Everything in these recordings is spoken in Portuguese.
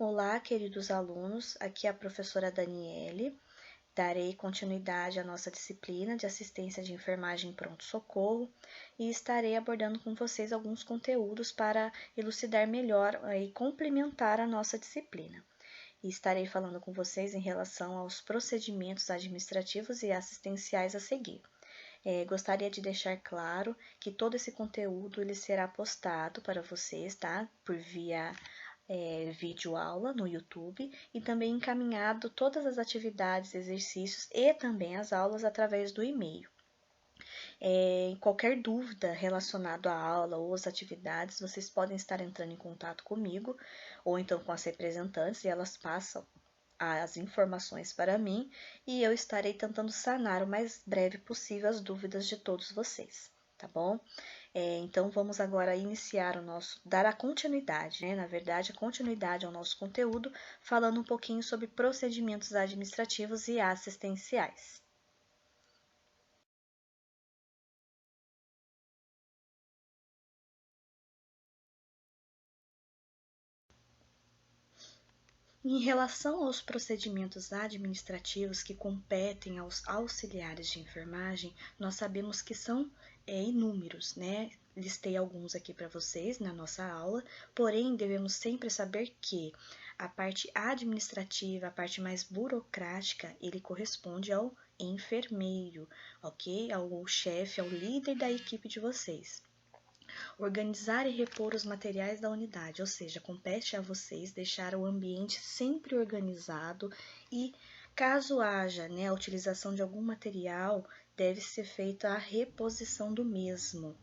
Olá, queridos alunos, aqui é a professora Daniele. Darei continuidade à nossa disciplina de assistência de enfermagem em pronto-socorro e estarei abordando com vocês alguns conteúdos para elucidar melhor e complementar a nossa disciplina. E estarei falando com vocês em relação aos procedimentos administrativos e assistenciais a seguir. Gostaria de deixar claro que todo esse conteúdo ele será postado para vocês, tá? Por via vídeo aula no YouTube e também encaminhado todas as atividades, exercícios e também as aulas através do e-mail. Qualquer dúvida relacionada à aula ou às atividades, vocês podem estar entrando em contato comigo ou então com as representantes e elas passam as informações para mim e eu estarei tentando sanar o mais breve possível as dúvidas de todos vocês, tá bom? Então, vamos agora iniciar dar a continuidade, né? Na verdade, a continuidade ao nosso conteúdo, falando um pouquinho sobre procedimentos administrativos e assistenciais. Em relação aos procedimentos administrativos que competem aos auxiliares de enfermagem, nós sabemos que são inúmeros, né? Listei alguns aqui para vocês na nossa aula, porém devemos sempre saber que a parte administrativa, a parte mais burocrática, ele corresponde ao enfermeiro, ok? Ao chefe, ao líder da equipe de vocês. Organizar e repor os materiais da unidade, ou seja, compete a vocês deixar o ambiente sempre organizado e, caso haja a utilização de algum material, deve ser feita a reposição do mesmo.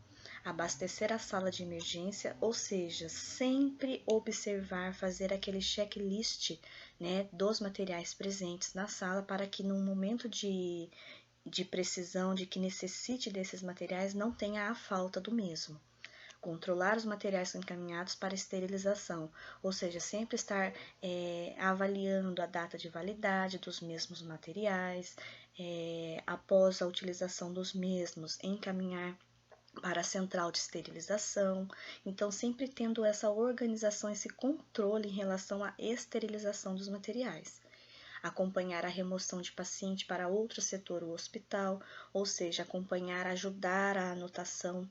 Abastecer a sala de emergência, ou seja, sempre observar, fazer aquele checklist dos materiais presentes na sala para que no momento de precisão, de que necessite desses materiais, não tenha a falta do mesmo. Controlar os materiais encaminhados para esterilização, ou seja, sempre estar avaliando a data de validade dos mesmos materiais, após a utilização dos mesmos, encaminhar para a central de esterilização. Então, sempre tendo essa organização, esse controle em relação à esterilização dos materiais. Acompanhar a remoção de paciente para outro setor ou hospital, ou seja, acompanhar, ajudar a anotação,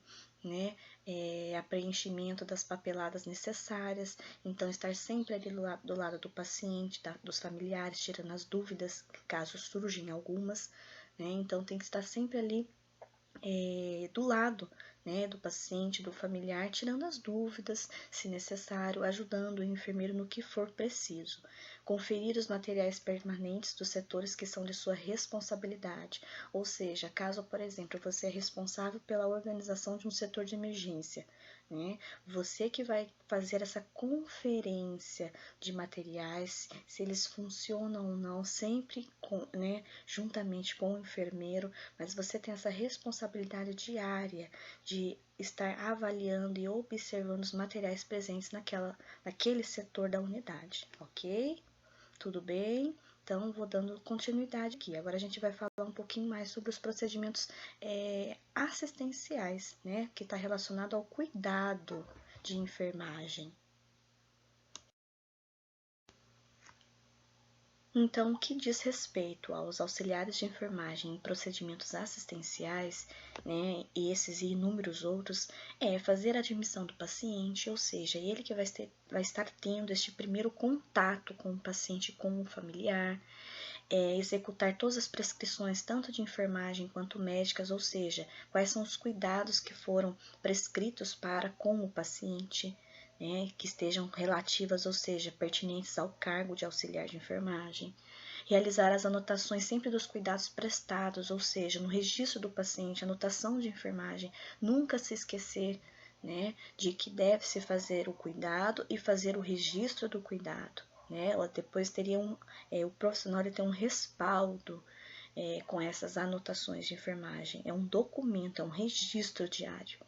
a preenchimento das papeladas necessárias, então estar sempre ali do lado do paciente, dos familiares, tirando as dúvidas, caso surgem algumas, então tem que estar sempre ali do lado do paciente, do familiar, tirando as dúvidas, se necessário, ajudando o enfermeiro no que for preciso. Conferir os materiais permanentes dos setores que são de sua responsabilidade, ou seja, caso, por exemplo, você é responsável pela organização de um setor de emergência, você que vai fazer essa conferência de materiais, se eles funcionam ou não, sempre juntamente com o enfermeiro, mas você tem essa responsabilidade diária de estar avaliando e observando os materiais presentes naquele setor da unidade, ok? Tudo bem? Então, vou dando continuidade aqui. Agora a gente vai falar um pouquinho mais sobre os procedimentos assistenciais, que está relacionado ao cuidado de enfermagem. Então, o que diz respeito aos auxiliares de enfermagem em procedimentos assistenciais, e esses e inúmeros outros, é fazer a admissão do paciente, ou seja, ele que vai estar tendo este primeiro contato com o paciente, com o familiar, executar todas as prescrições, tanto de enfermagem quanto médicas, ou seja, quais são os cuidados que foram prescritos para com o paciente, que estejam relativas, ou seja, pertinentes ao cargo de auxiliar de enfermagem. Realizar as anotações sempre dos cuidados prestados, ou seja, no registro do paciente, anotação de enfermagem, nunca se esquecer de que deve-se fazer o cuidado e fazer o registro do cuidado. Ela depois teria o profissional tem um respaldo com essas anotações de enfermagem. É um documento, é um registro diário.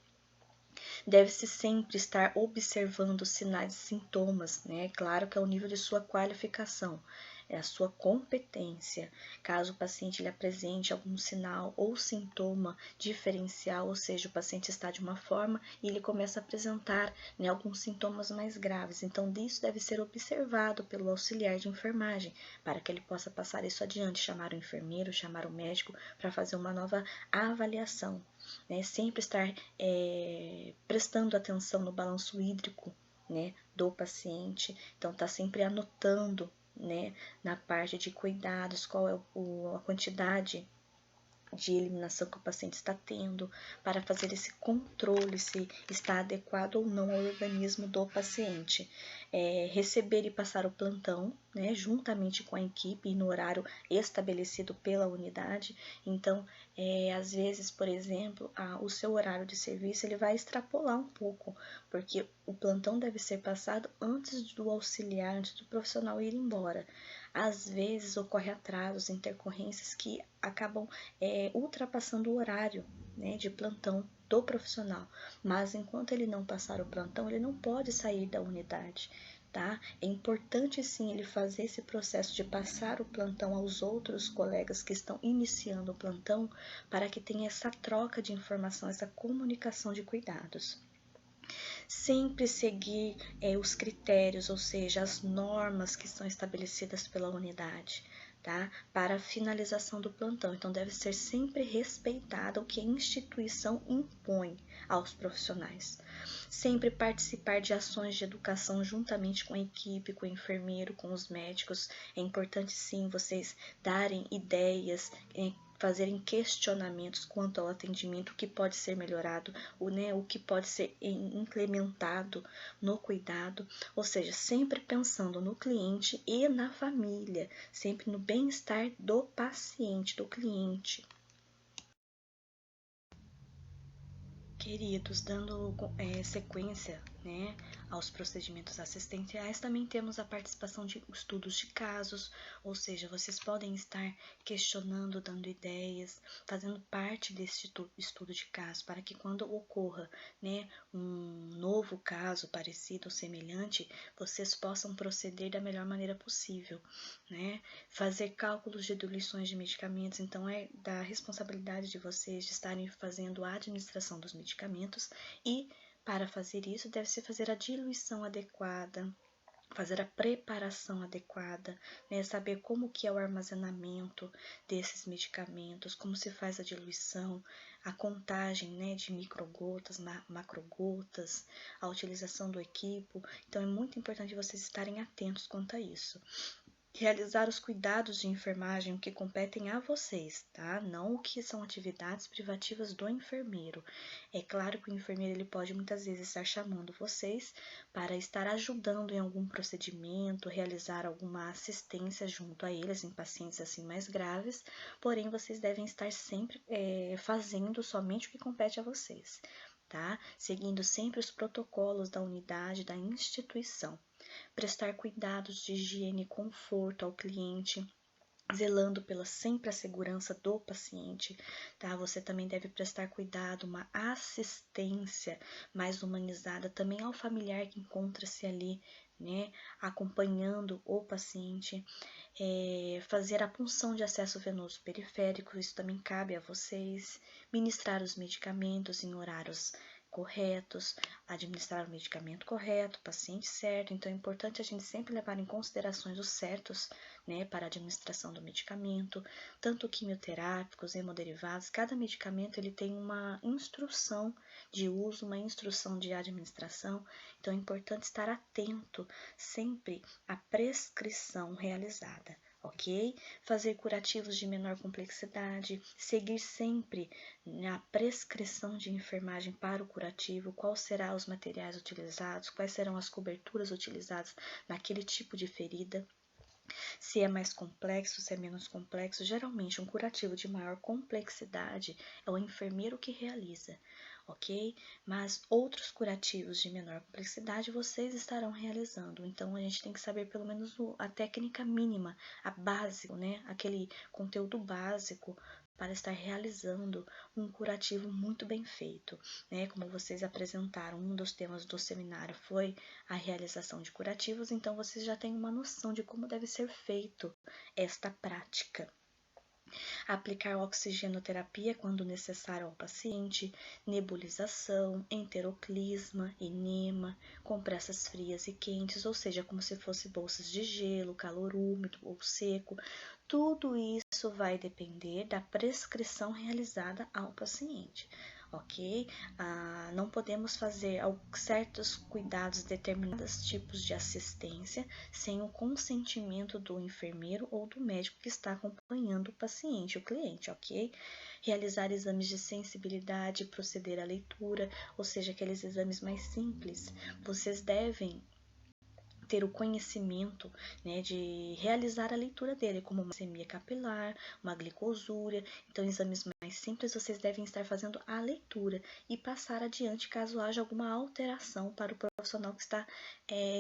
Deve-se sempre estar observando sinais e sintomas, Claro que é o nível de sua qualificação. é a sua competência. Caso o paciente ele apresente algum sinal ou sintoma diferencial, ou seja, o paciente está de uma forma e ele começa a apresentar, né, alguns sintomas mais graves. Então, isso deve ser observado pelo auxiliar de enfermagem, para que ele possa passar isso adiante, chamar o enfermeiro, chamar o médico para fazer uma nova avaliação. Né? Sempre estar prestando atenção no balanço hídrico, né, do paciente. Então, tá sempre anotando, né, na parte de cuidados, qual é a quantidade de eliminação que o paciente está tendo, para fazer esse controle se está adequado ou não ao organismo do paciente. Receber e passar o plantão, né, juntamente com a equipe e no horário estabelecido pela unidade. Então, às vezes, por exemplo, o seu horário de serviço ele vai extrapolar um pouco, porque o plantão deve ser passado antes do auxiliar, antes do profissional ir embora. Às vezes ocorre atrasos, intercorrências que acabam ultrapassando o horário, né, de plantão do profissional, mas enquanto ele não passar o plantão, ele não pode sair da unidade. Tá? É importante sim ele fazer esse processo de passar o plantão aos outros colegas que estão iniciando o plantão, para que tenha essa troca de informação, essa comunicação de cuidados. Sempre seguir os critérios, ou seja, as normas que são estabelecidas pela unidade, tá? Para a finalização do plantão. Então, deve ser sempre respeitado o que a instituição impõe aos profissionais. Sempre participar de ações de educação juntamente com a equipe, com o enfermeiro, com os médicos. É importante sim vocês darem ideias, fazerem questionamentos quanto ao atendimento, o que pode ser melhorado, o que pode ser implementado no cuidado, ou seja, sempre pensando no cliente e na família, sempre no bem-estar do paciente, do cliente. Queridos, dando sequência, né, aos procedimentos assistenciais, também temos a participação de estudos de casos, ou seja, vocês podem estar questionando, dando ideias, fazendo parte desse estudo de caso, para que quando ocorra, né, um novo caso parecido ou semelhante, vocês possam proceder da melhor maneira possível, né? Fazer cálculos de diluições de medicamentos, então é da responsabilidade de vocês de estarem fazendo a administração dos medicamentos e para fazer isso deve-se fazer a diluição adequada, fazer a preparação adequada, né? Saber como que é o armazenamento desses medicamentos, como se faz a diluição, a contagem, né, de microgotas, macrogotas, a utilização do equipo. Então é muito importante vocês estarem atentos quanto a isso. Realizar os cuidados de enfermagem, o que competem a vocês, tá? Não o que são atividades privativas do enfermeiro. É claro que o enfermeiro ele pode muitas vezes estar chamando vocês para estar ajudando em algum procedimento, realizar alguma assistência junto a eles em pacientes assim mais graves, porém vocês devem estar sempre fazendo somente o que compete a vocês, tá? Seguindo sempre os protocolos da unidade, da instituição. Prestar cuidados de higiene e conforto ao cliente, zelando pela sempre a segurança do paciente, tá? Você também deve prestar cuidado, uma assistência mais humanizada também ao familiar que encontra-se ali, né, acompanhando o paciente, fazer a punção de acesso venoso periférico, isso também cabe a vocês, ministrar os medicamentos em horários corretos, administrar o medicamento correto, paciente certo. Então é importante a gente sempre levar em considerações os certos, né, para a administração do medicamento, tanto quimioterápicos, hemoderivados. Cada medicamento ele tem uma instrução de uso, uma instrução de administração. Então é importante estar atento sempre à prescrição realizada. Ok? Fazer curativos de menor complexidade, seguir sempre na prescrição de enfermagem para o curativo, quais serão os materiais utilizados, quais serão as coberturas utilizadas naquele tipo de ferida. Se é mais complexo, se é menos complexo, geralmente um curativo de maior complexidade é o enfermeiro que realiza, ok? Mas outros curativos de menor complexidade vocês estarão realizando. Então a gente tem que saber pelo menos a técnica mínima, a básico, né? Aquele conteúdo básico para estar realizando um curativo muito bem feito, né? Como vocês apresentaram, um dos temas do seminário foi a realização de curativos, então vocês já têm uma noção de como deve ser feito esta prática. Aplicar oxigenoterapia quando necessário ao paciente, nebulização, enteroclisma, enema, compressas frias e quentes, ou seja, como se fosse bolsas de gelo, calor úmido ou seco. Tudo isso vai depender da prescrição realizada ao paciente, ok? Não podemos fazer certos cuidados, determinados tipos de assistência sem o consentimento do enfermeiro ou do médico que está acompanhando o paciente, o cliente, ok? Realizar exames de sensibilidade, proceder à leitura, ou seja, aqueles exames mais simples. Vocês devem ter o conhecimento, né, de realizar a leitura dele, como uma glicemia capilar, uma glicosúria. Então, exames mais simples, vocês devem estar fazendo a leitura e passar adiante caso haja alguma alteração para o profissional que está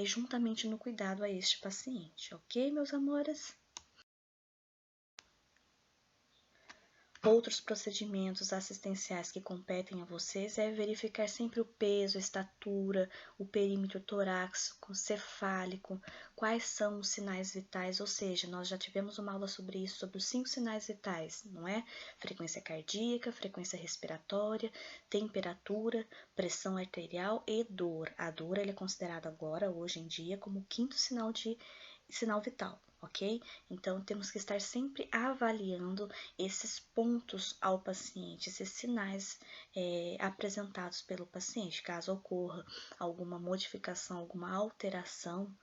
juntamente no cuidado a este paciente. Ok, meus amores? Outros procedimentos assistenciais que competem a vocês é verificar sempre o peso, a estatura, o perímetro torácico, cefálico, quais são os sinais vitais, ou seja, nós já tivemos uma aula sobre isso, sobre os 5 sinais vitais, não é? Frequência cardíaca, frequência respiratória, temperatura, pressão arterial e dor. A dor é considerada agora, hoje em dia, como o 5º sinal vital. Ok? Então, temos que estar sempre avaliando esses pontos ao paciente, esses sinais apresentados pelo paciente. Caso ocorra alguma modificação, alguma alteração,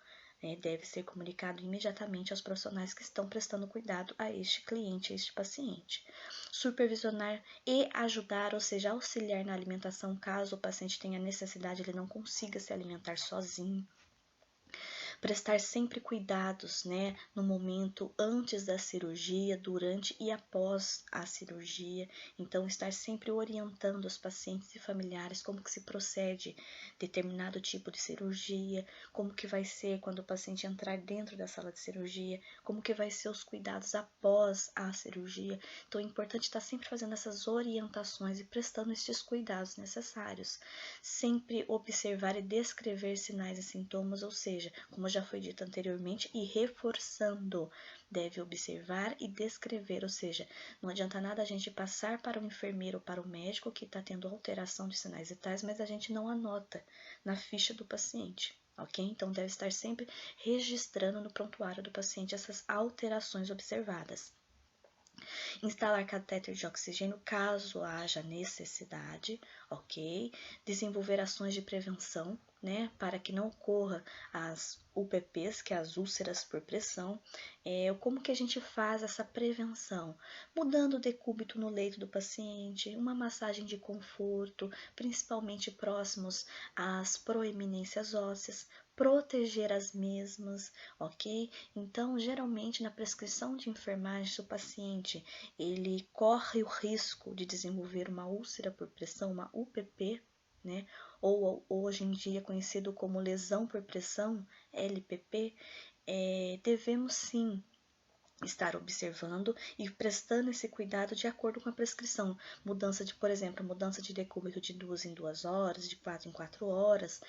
deve ser comunicado imediatamente aos profissionais que estão prestando cuidado a este cliente, a este paciente. Supervisionar e ajudar, ou seja, auxiliar na alimentação, caso o paciente tenha necessidade, ele não consiga se alimentar sozinho. Prestar sempre cuidados, né, no momento antes da cirurgia, durante e após a cirurgia. Então, estar sempre orientando os pacientes e familiares como que se procede determinado tipo de cirurgia, como que vai ser quando o paciente entrar dentro da sala de cirurgia, como que vai ser os cuidados após a cirurgia. Então, é importante estar sempre fazendo essas orientações e prestando esses cuidados necessários. Sempre observar e descrever sinais e sintomas, ou seja, como já foi dito anteriormente, e reforçando, deve observar e descrever, ou seja, não adianta nada a gente passar para o enfermeiro ou para o médico que está tendo alteração de sinais vitais, mas a gente não anota na ficha do paciente, ok? Então, deve estar sempre registrando no prontuário do paciente essas alterações observadas. Instalar catéter de oxigênio caso haja necessidade, ok? Desenvolver ações de prevenção, né, para que não ocorra as UPPs, que é as úlceras por pressão. Como que a gente faz essa prevenção? Mudando o decúbito no leito do paciente, uma massagem de conforto, principalmente próximos às proeminências ósseas, proteger as mesmas, ok? Então, geralmente, na prescrição de enfermagem, se o paciente ele corre o risco de desenvolver uma úlcera por pressão, uma UPP, né? Ou hoje em dia conhecido como lesão por pressão, LPP, devemos sim estar observando e prestando esse cuidado de acordo com a prescrição. Mudança de, por exemplo, mudança de decúbito de 2 em 2 horas, de 4 em 4 horas,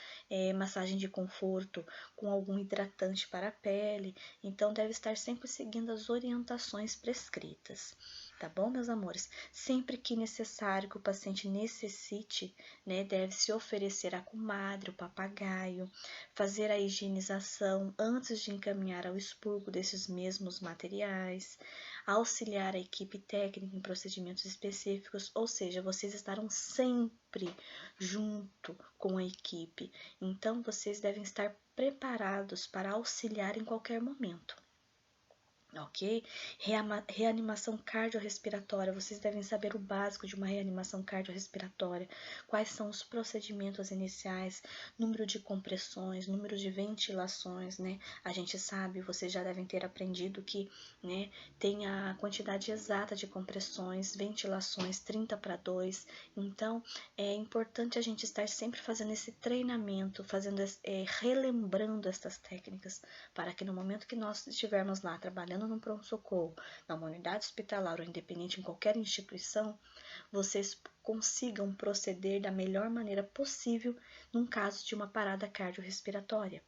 massagem de conforto com algum hidratante para a pele. Então, deve estar sempre seguindo as orientações prescritas. Tá bom, meus amores? Sempre que necessário, que o paciente necessite, né, deve se oferecer a comadre, o papagaio, fazer a higienização antes de encaminhar ao expurgo desses mesmos materiais, auxiliar a equipe técnica em procedimentos específicos, ou seja, vocês estarão sempre junto com a equipe. Então, vocês devem estar preparados para auxiliar em qualquer momento. Ok? Reanimação cardiorrespiratória. Vocês devem saber o básico de uma reanimação cardiorrespiratória. Quais são os procedimentos iniciais, número de compressões, número de ventilações, né? A gente sabe, vocês já devem ter aprendido que, né, tem a quantidade exata de compressões, ventilações 30/2. Então, é importante a gente estar sempre fazendo esse treinamento, relembrando estas técnicas, para que no momento que nós estivermos lá trabalhando chegando no pronto-socorro, numa unidade hospitalar ou independente em qualquer instituição, vocês consigam proceder da melhor maneira possível num caso de uma parada cardiorrespiratória.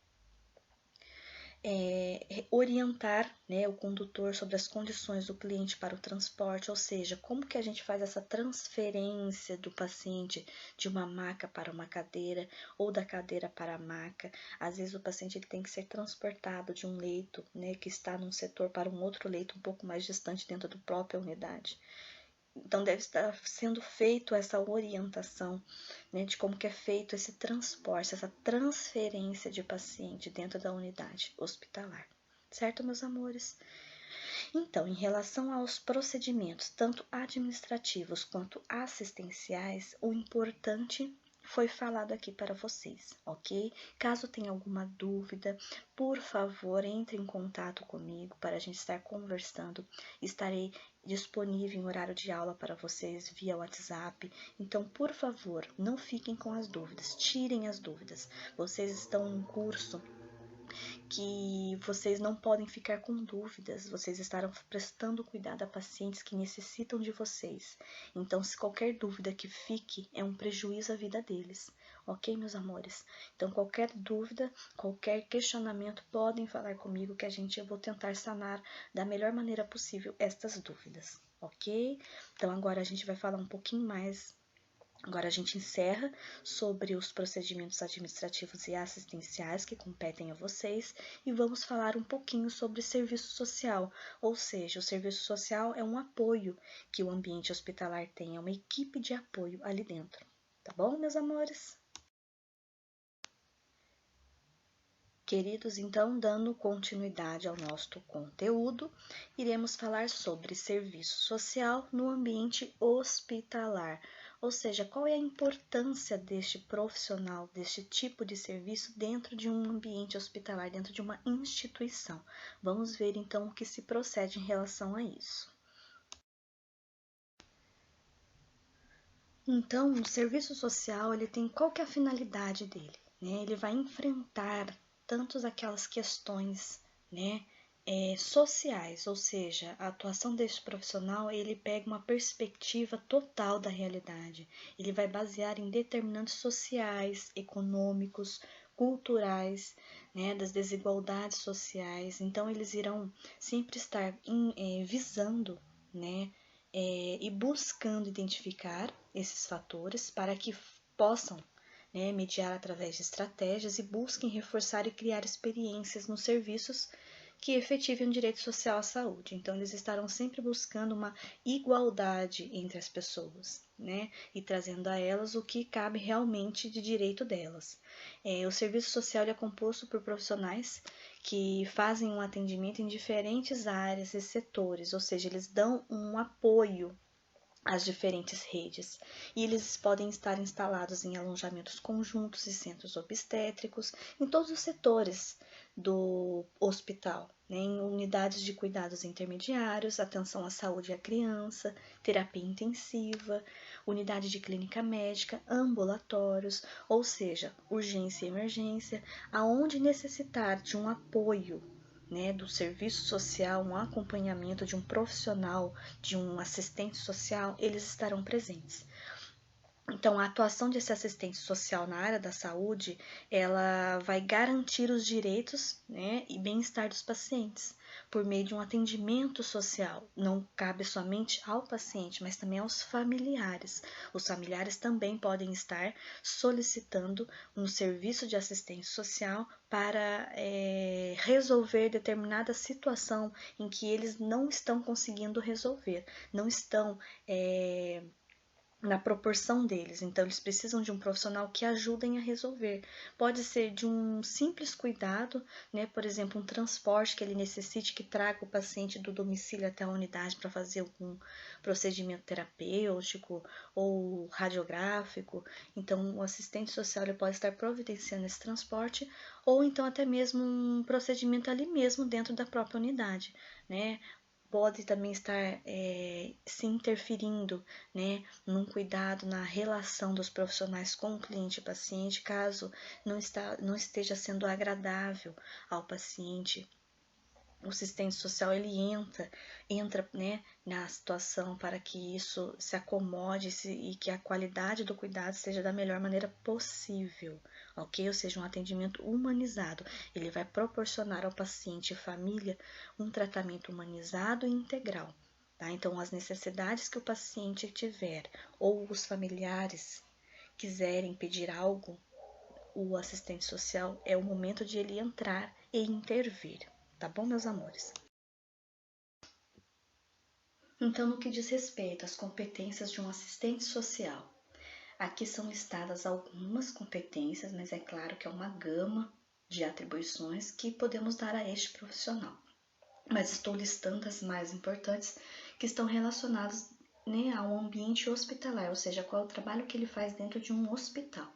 Orientar, né, o condutor sobre as condições do cliente para o transporte, ou seja, como que a gente faz essa transferência do paciente de uma maca para uma cadeira ou da cadeira para a maca. Às vezes o paciente ele tem que ser transportado de um leito, né, que está num setor para um outro leito um pouco mais distante dentro da própria unidade. Então, deve estar sendo feito essa orientação, né, de como que é feito esse transporte, essa transferência de paciente dentro da unidade hospitalar. Certo, meus amores? Então, em relação aos procedimentos, tanto administrativos quanto assistenciais, o importante foi falado aqui para vocês, ok? Caso tenha alguma dúvida, por favor, entre em contato comigo para a gente estar conversando. Estarei disponível em horário de aula para vocês via WhatsApp. Então, por favor, não fiquem com as dúvidas, tirem as dúvidas. Vocês estão em curso que vocês não podem ficar com dúvidas, vocês estarão prestando cuidado a pacientes que necessitam de vocês. Então, se qualquer dúvida que fique, é um prejuízo à vida deles, ok, meus amores? Então, qualquer dúvida, qualquer questionamento, podem falar comigo que eu vou tentar sanar da melhor maneira possível estas dúvidas, ok? Então, agora a gente vai falar um pouquinho mais. Agora a gente encerra sobre os procedimentos administrativos e assistenciais que competem a vocês e vamos falar um pouquinho sobre serviço social, ou seja, o serviço social é um apoio que o ambiente hospitalar tem, é uma equipe de apoio ali dentro. Tá bom, meus amores? Queridos, então, dando continuidade ao nosso conteúdo, iremos falar sobre serviço social no ambiente hospitalar, ou seja, qual é a importância deste profissional, deste tipo de serviço dentro de um ambiente hospitalar, dentro de uma instituição. Vamos ver então o que se procede em relação a isso. Então, o serviço social, ele tem qual que é a finalidade dele, né? Ele vai enfrentar tantas aquelas questões, né, sociais, ou seja, a atuação deste profissional, ele pega uma perspectiva total da realidade. Ele vai basear em determinantes sociais, econômicos, culturais, né, das desigualdades sociais. Então, eles irão sempre estar visando, né, e buscando identificar esses fatores para que possam, né, mediar através de estratégias e busquem reforçar e criar experiências nos serviços que efetivem o direito social à saúde. Então, eles estarão sempre buscando uma igualdade entre as pessoas, né, e trazendo a elas o que cabe realmente de direito delas. O serviço social é composto por profissionais que fazem um atendimento em diferentes áreas e setores, ou seja, eles dão um apoio às diferentes redes, e eles podem estar instalados em alojamentos conjuntos e centros obstétricos, em todos os setores do hospital, né, em unidades de cuidados intermediários, atenção à saúde à criança, terapia intensiva, unidade de clínica médica, ambulatórios, ou seja, urgência e emergência, aonde necessitar de um apoio, né, do serviço social, um acompanhamento de um profissional, de um assistente social, eles estarão presentes. Então, a atuação desse assistente social na área da saúde, ela vai garantir os direitos, né, e bem-estar dos pacientes por meio de um atendimento social. Não cabe somente ao paciente, mas também aos familiares. Os familiares também podem estar solicitando um serviço de assistência social para resolver determinada situação em que eles não estão conseguindo resolver, não estão na proporção deles. Então, eles precisam de um profissional que ajudem a resolver. Pode ser de um simples cuidado, né? Por exemplo, um transporte que ele necessite que traga o paciente do domicílio até a unidade para fazer algum procedimento terapêutico ou radiográfico. Então, o assistente social ele pode estar providenciando esse transporte ou então até mesmo um procedimento ali mesmo dentro da própria unidade, né? Pode também estar se interferindo, né, num cuidado na relação dos profissionais com o cliente e paciente, caso não esteja sendo agradável ao paciente. o assistente social ele entra, né, na situação para que isso se acomode e que a qualidade do cuidado seja da melhor maneira possível, ok? Ou seja, um atendimento humanizado. Ele vai proporcionar ao paciente e família um tratamento humanizado e integral, tá? Então, as necessidades que o paciente tiver ou os familiares quiserem pedir algo, o assistente social é o momento de ele entrar e intervir. Tá bom, meus amores? Então, no que diz respeito às competências de um assistente social, aqui são listadas algumas competências, mas é claro que é uma gama de atribuições que podemos dar a este profissional. Mas estou listando as mais importantes que estão relacionadas, né, ao ambiente hospitalar, ou seja, qual é o trabalho que ele faz dentro de um hospital.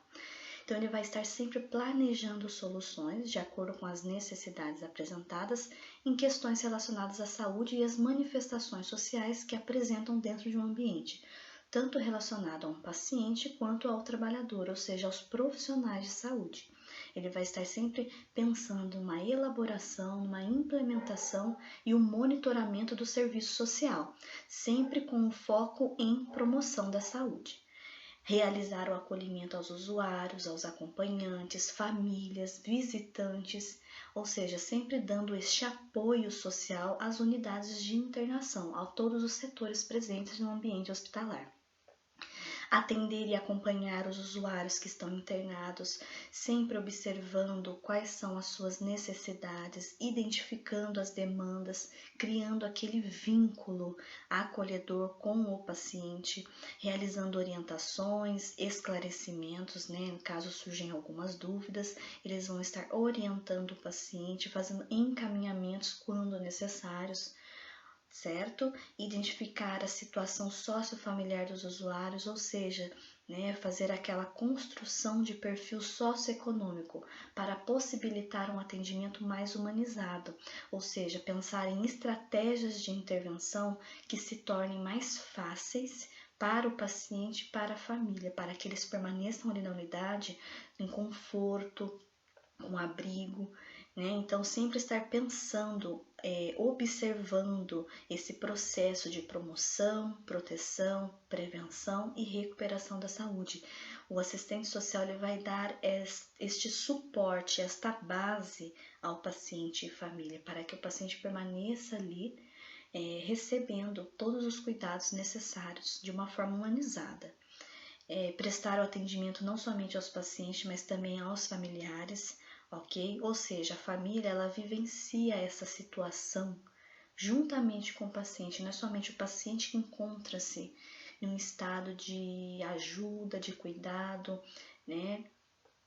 Então, ele vai estar sempre planejando soluções de acordo com as necessidades apresentadas em questões relacionadas à saúde e às manifestações sociais que apresentam dentro de um ambiente, tanto relacionado a um paciente quanto ao trabalhador, ou seja, aos profissionais de saúde. Ele vai estar sempre pensando numa elaboração, numa implementação e um monitoramento do serviço social, sempre com o foco em promoção da saúde. Realizar o acolhimento aos usuários, aos acompanhantes, famílias, visitantes, ou seja, sempre dando este apoio social às unidades de internação, a todos os setores presentes no ambiente hospitalar. Atender e acompanhar os usuários que estão internados, sempre observando quais são as suas necessidades, identificando as demandas, criando aquele vínculo acolhedor com o paciente, realizando orientações, esclarecimentos, né? Caso surjam algumas dúvidas, eles vão estar orientando o paciente, fazendo encaminhamentos quando necessários, certo? Identificar a situação sociofamiliar dos usuários, ou seja, né, fazer aquela construção de perfil socioeconômico para possibilitar um atendimento mais humanizado, ou seja, pensar em estratégias de intervenção que se tornem mais fáceis para o paciente e para a família, para que eles permaneçam ali na unidade em conforto, com abrigo, né? Então, sempre estar pensando, observando esse processo de promoção, proteção, prevenção e recuperação da saúde. O assistente social ele vai dar este suporte, esta base ao paciente e família, para que o paciente permaneça ali, recebendo todos os cuidados necessários de uma forma humanizada. Prestar o atendimento não somente aos pacientes, mas também aos familiares, ok? Ou seja, a família ela vivencia essa situação juntamente com o paciente, não é somente o paciente que encontra-se em um estado de ajuda, de cuidado, né?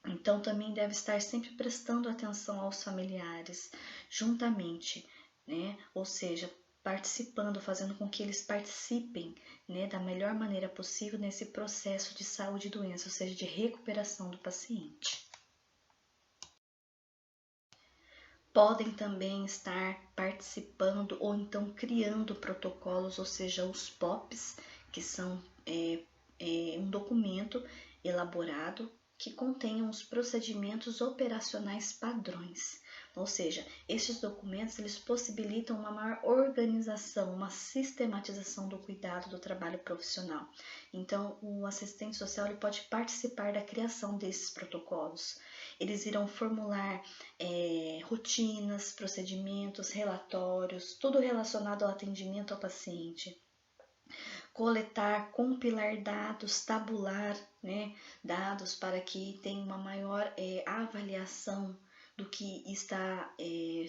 Então também deve estar sempre prestando atenção aos familiares, juntamente, né? Ou seja, participando, fazendo com que eles participem, né, da melhor maneira possível nesse processo de saúde e doença, ou seja, de recuperação do paciente. Podem também estar participando ou então criando protocolos, ou seja, os POPs, que são um documento elaborado que contenham os procedimentos operacionais padrões. Ou seja, estes documentos eles possibilitam uma maior organização, uma sistematização do cuidado do trabalho profissional. Então, o assistente social ele pode participar da criação desses protocolos. Eles irão formular rotinas, procedimentos, relatórios, tudo relacionado ao atendimento ao paciente. Coletar, compilar dados, tabular, né, dados para que tenha uma maior avaliação do que está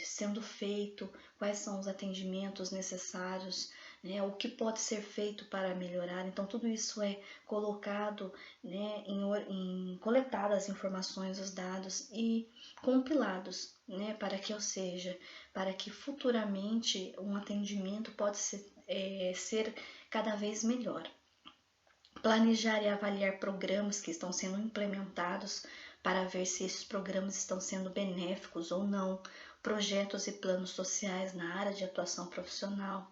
sendo feito, quais são os atendimentos necessários, né, o que pode ser feito para melhorar. Então, tudo isso é colocado, né, coletadas as informações, os dados e compilados, né, para que, ou seja, para que futuramente um atendimento pode ser cada vez melhor. Planejar e avaliar programas que estão sendo implementados para ver se esses programas estão sendo benéficos ou não, projetos e planos sociais na área de atuação profissional,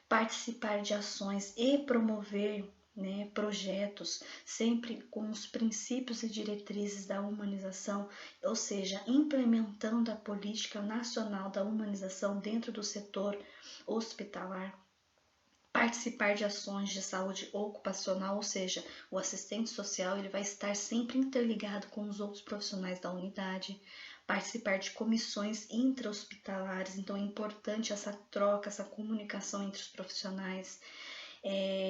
participar de ações e promover né, projetos, sempre com os princípios e diretrizes da humanização, ou seja, implementando a política nacional da humanização dentro do setor hospitalar. Participar de ações de saúde ocupacional, ou seja, o assistente social ele vai estar sempre interligado com os outros profissionais da unidade. Participar de comissões intra-hospitalares, então é importante essa troca, essa comunicação entre os profissionais.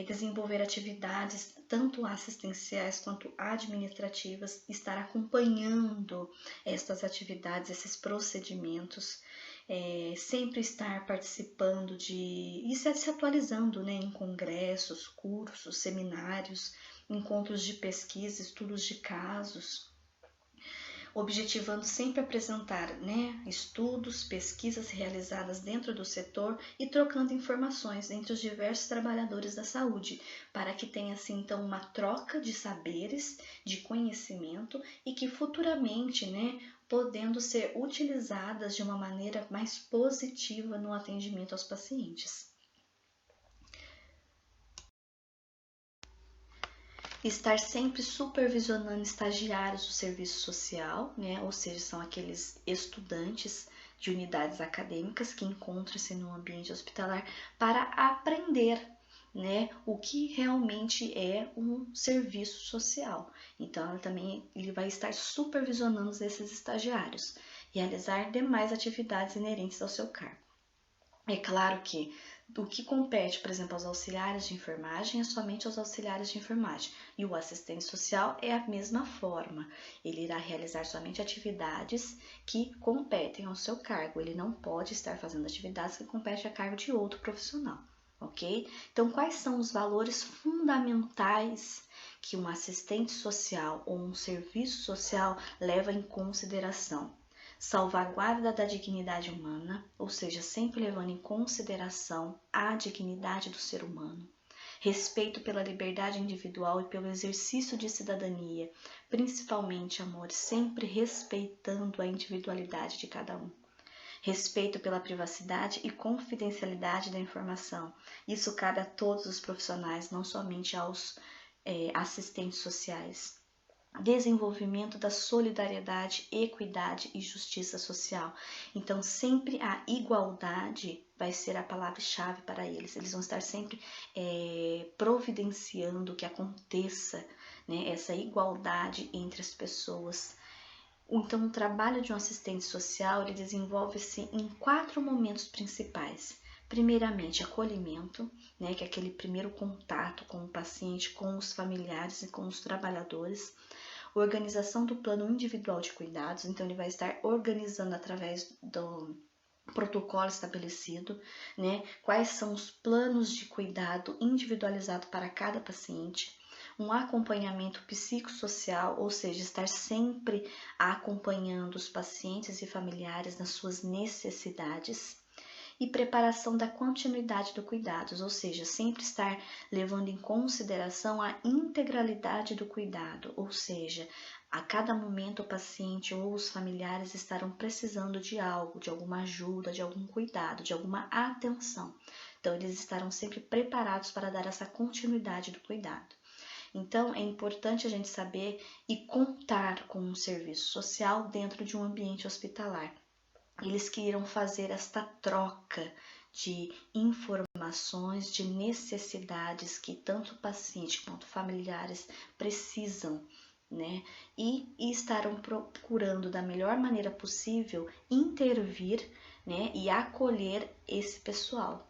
Desenvolver atividades tanto assistenciais quanto administrativas, estar acompanhando estas atividades, esses procedimentos, sempre estar participando e se atualizando, né, em congressos, cursos, seminários, encontros de pesquisa, estudos de casos, objetivando sempre apresentar, né, estudos, pesquisas realizadas dentro do setor e trocando informações entre os diversos trabalhadores da saúde, para que tenha assim então uma troca de saberes, de conhecimento e que futuramente, né, podendo ser utilizadas de uma maneira mais positiva no atendimento aos pacientes. Estar sempre supervisionando estagiários do serviço social, né? Ou seja, são aqueles estudantes de unidades acadêmicas que encontram-se no ambiente hospitalar para aprender, né, o que realmente é um serviço social. Então, ele vai estar supervisionando esses estagiários, realizar demais atividades inerentes ao seu cargo. É claro que o que compete, por exemplo, aos auxiliares de enfermagem é somente aos auxiliares de enfermagem. E o assistente social é a mesma forma. Ele irá realizar somente atividades que competem ao seu cargo. Ele não pode estar fazendo atividades que competem a cargo de outro profissional, ok? Então, quais são os valores fundamentais que um assistente social ou um serviço social leva em consideração? Salvaguarda da dignidade humana, ou seja, sempre levando em consideração a dignidade do ser humano. Respeito pela liberdade individual e pelo exercício de cidadania, principalmente, amor, sempre respeitando a individualidade de cada um. Respeito pela privacidade e confidencialidade da informação. Isso cabe a todos os profissionais, não somente aos assistentes sociais. Desenvolvimento da solidariedade, equidade e justiça social. Então, sempre a igualdade vai ser a palavra-chave para eles. Eles vão estar sempre providenciando que aconteça, né, essa igualdade entre as pessoas. Então, o trabalho de um assistente social ele desenvolve-se em 4 momentos principais. Primeiramente, acolhimento, né, que é aquele primeiro contato com o paciente, com os familiares e com os trabalhadores. Organização do plano individual de cuidados, então ele vai estar organizando através do protocolo estabelecido, né? Quais são os planos de cuidado individualizado para cada paciente, um acompanhamento psicossocial, ou seja, estar sempre acompanhando os pacientes e familiares nas suas necessidades, e preparação da continuidade do cuidados, ou seja, sempre estar levando em consideração a integralidade do cuidado, ou seja, a cada momento o paciente ou os familiares estarão precisando de algo, de alguma ajuda, de algum cuidado, de alguma atenção. Então, eles estarão sempre preparados para dar essa continuidade do cuidado. Então, é importante a gente saber e contar com um serviço social dentro de um ambiente hospitalar. Eles que irão fazer esta troca de informações, de necessidades que tanto o paciente quanto familiares precisam, né? E estarão procurando da melhor maneira possível intervir, né? E acolher esse pessoal.